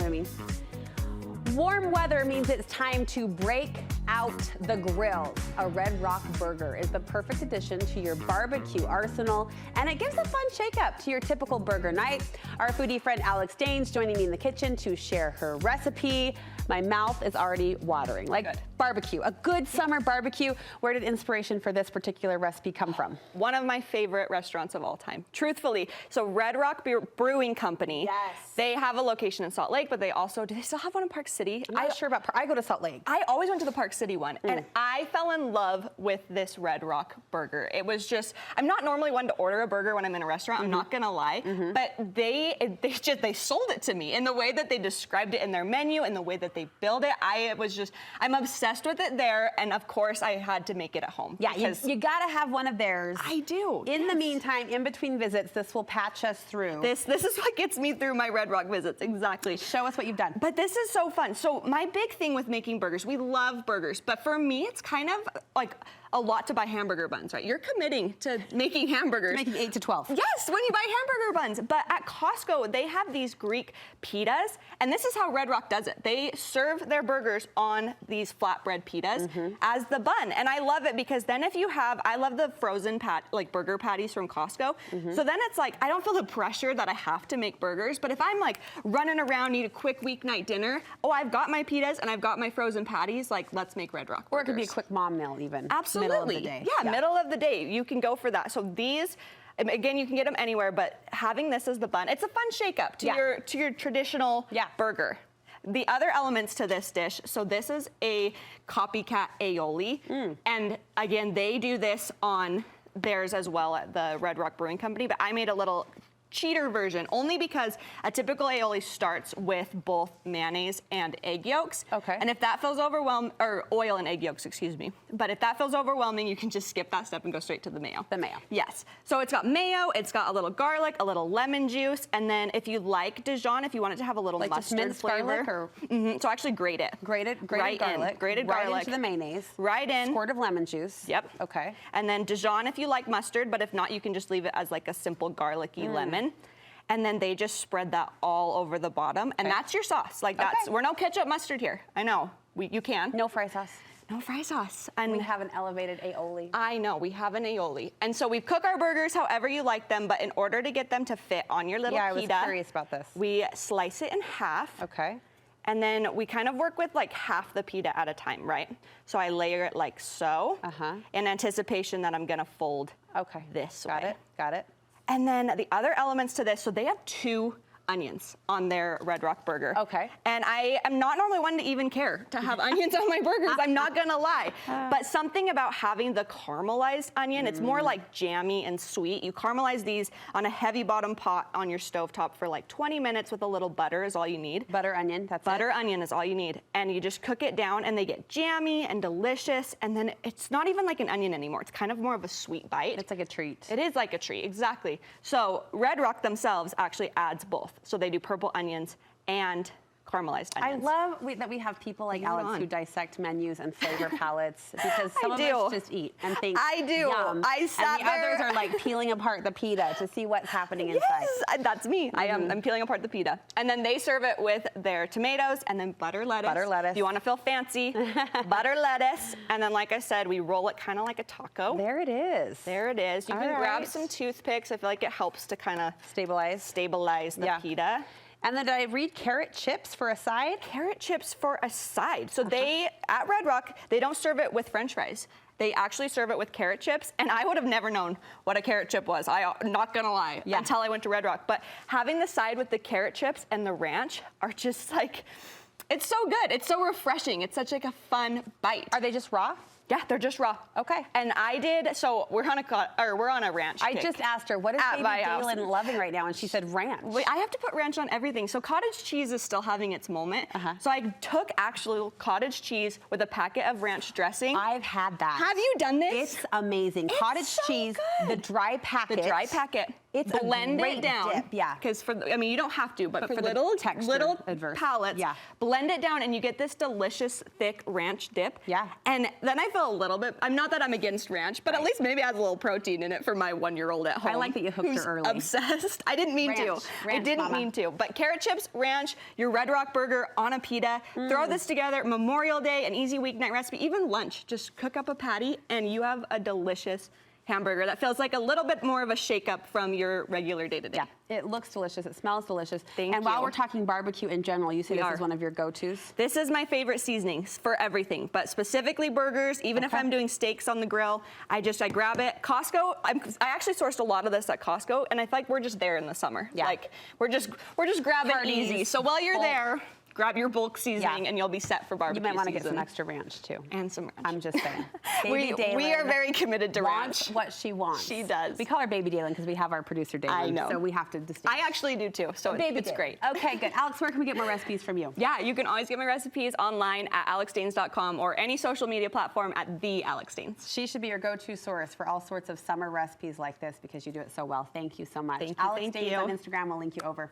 what I mean? Warm weather means it's time to break out the grill. A Red Rock burger is the perfect addition to your barbecue arsenal, and it gives a fun shake-up to your typical burger night. Our foodie friend Alex Daynes joining me in the kitchen to share her recipe. My mouth is already watering. Like barbecue, a good summer barbecue. Where did inspiration for this particular recipe come from? One of my favorite restaurants of all time, truthfully. So Red Rock Brewing Company. Yes. They have a location in Salt Lake, but they also, do they still have one in Park City? I'm not sure about, I go to Salt Lake. I always went to the Park City one, and I fell in love with this Red Rock burger. It was just, I'm not normally one to order a burger when I'm in a restaurant, I'm not gonna lie, but they sold it to me in the way that they described it in their menu and the way that they build it. I'm obsessed with it there, and of course I had to make it at home. Yeah, you gotta have one of theirs. I do. In the meantime, in between visits, this will patch us through. This is what gets me through my Red Rock visits, exactly. Show us what you've done. But this is so fun. So my big thing with making burgers, we love burgers, but for me, it's kind of like a lot to buy hamburger buns, right? You're committing to making hamburgers. Making 8 to 12. Yes, when you buy hamburger buns. But at Costco, they have these Greek pitas, and this is how Red Rock does it. They serve their burgers on these flatbread pitas as the bun. And I love it because then if you have, I love the frozen burger patties from Costco. So then it's like, I don't feel the pressure that I have to make burgers, but if I'm like running around, need a quick weeknight dinner, oh, I've got my pitas and I've got my frozen patties, like let's make Red Rock burgers. Or it could be a quick mom meal even. Absolutely. Middle of the day. Yeah, middle of the day. You can go for that. So these, again, you can get them anywhere, but having this as the bun, it's a fun shake-up to your traditional burger. The other elements to this dish, so this is a copycat aioli, and again, they do this on theirs as well at the Red Rock Brewing Company, but I made a little cheater version, only because a typical aioli starts with both mayonnaise and egg yolks. Okay. And if that feels overwhelming, or oil and egg yolks, excuse me. But if that feels overwhelming, you can just skip that step and go straight to the mayo. The mayo. Yes. So it's got mayo, it's got a little garlic, a little lemon juice, and then if you like Dijon, if you want it to have a little like mustard flavor. Garlic or? So actually grate it. Grated garlic. Grated garlic. Right into the mayonnaise. Right in. Squirt of lemon juice. Yep. Okay. And then Dijon if you like mustard, but if not, you can just leave it as like a simple garlicky lemon. And then they just spread that all over the bottom, and that's your sauce. Like we're no ketchup mustard here. I know, you can. No fry sauce. No fry sauce. And we have an elevated aioli. I know, we have an aioli. And so we cook our burgers however you like them, but in order to get them to fit on your little pita, I was curious about this. We slice it in half. Okay. And then we kind of work with like half the pita at a time, right? So I layer it like so, in anticipation that I'm gonna fold this way. Got it. And then the other elements to this, so they have 2 onions on their Red Rock burger. Okay. And I am not normally one to even care to have onions on my burgers, I'm not gonna lie. But something about having the caramelized onion, it's more like jammy and sweet. You caramelize these on a heavy bottom pot on your stovetop for like 20 minutes with a little butter is all you need. Butter onion, that's Butter onion is all you need. And you just cook it down and they get jammy and delicious. And then it's not even like an onion anymore. It's kind of more of a sweet bite. It's like a treat. It is like a treat, exactly. So Red Rock themselves actually adds both. So they do purple onions and caramelized onions. I love that we have people like Alex who dissect menus and flavor palettes, because some of us just eat and think, yum. I sat and the others are like peeling apart the pita to see what's happening inside. Yes, that's me. I'm peeling apart the pita. And then they serve it with their tomatoes and then butter lettuce. Butter lettuce. If you want to feel fancy, butter lettuce. And then like I said, we roll it kind of like a taco. There it is. There it is. You can grab some toothpicks. I feel like it helps to kind of stabilize the pita. And then did I read carrot chips for a side? Carrot chips for a side. So they, at Red Rock, they don't serve it with French fries. They actually serve it with carrot chips, and I would have never known what a carrot chip was. I'm not gonna lie, until I went to Red Rock. But having the side with the carrot chips and the ranch are just like, it's so good. It's so refreshing. It's such like a fun bite. Are they just raw? Yeah, they're just raw. Okay. And I did, so we're on a ranch I kick just asked her, what is Baby Galen loving right now? And she said ranch. Wait, I have to put ranch on everything. So cottage cheese is still having its moment. So I took actual cottage cheese with a packet of ranch dressing. I've had that. Have you done this? It's amazing. It's cottage so cheese, good. the dry packet. The dry packet. It's blend a great it down. dip, yeah. Because I mean, you don't have to, but for the little texture palettes, yeah. blend it down and you get this delicious thick ranch dip. Yeah. And then I feel a little bit, I'm not that I'm against ranch, but at least maybe it has a little protein in it for my 1-year-old at home. I like that you hooked her early. Obsessed. I didn't mean to. I didn't mean to. But carrot chips, ranch, your Red Rock burger on a pita. Throw this together, Memorial Day, an easy weeknight recipe, even lunch. Just cook up a patty and you have a delicious hamburger that feels like a little bit more of a shake-up from your regular day-to-day. Yeah, it looks delicious. It smells delicious. Thank and you. while we're talking barbecue in general, you say this is one of your go-tos? This is my favorite seasoning for everything, but specifically burgers. Even if I'm doing steaks on the grill, I grab it. Costco, I actually sourced a lot of this at Costco, and I feel like we're just there in the summer. Yeah. Like we're just grabbing easy. So while you're there, grab your bulk seasoning and you'll be set for barbecue. You might want to get some extra ranch too. And some ranch. I'm just saying. We are very committed to ranch. What she wants. She does. We call her Baby Dalen because we have our producer Dalen. I know. So we have to distinguish. I actually do too. So it's great. Okay, good. Alex, where can we get more recipes from you? Yeah, you can always get my recipes online at alexdaynes.com or any social media platform at the Alex Daynes. She should be your go-to source for all sorts of summer recipes like this because you do it so well. Thank you so much. Thank you. Alex Daynes on Instagram. We'll link you over.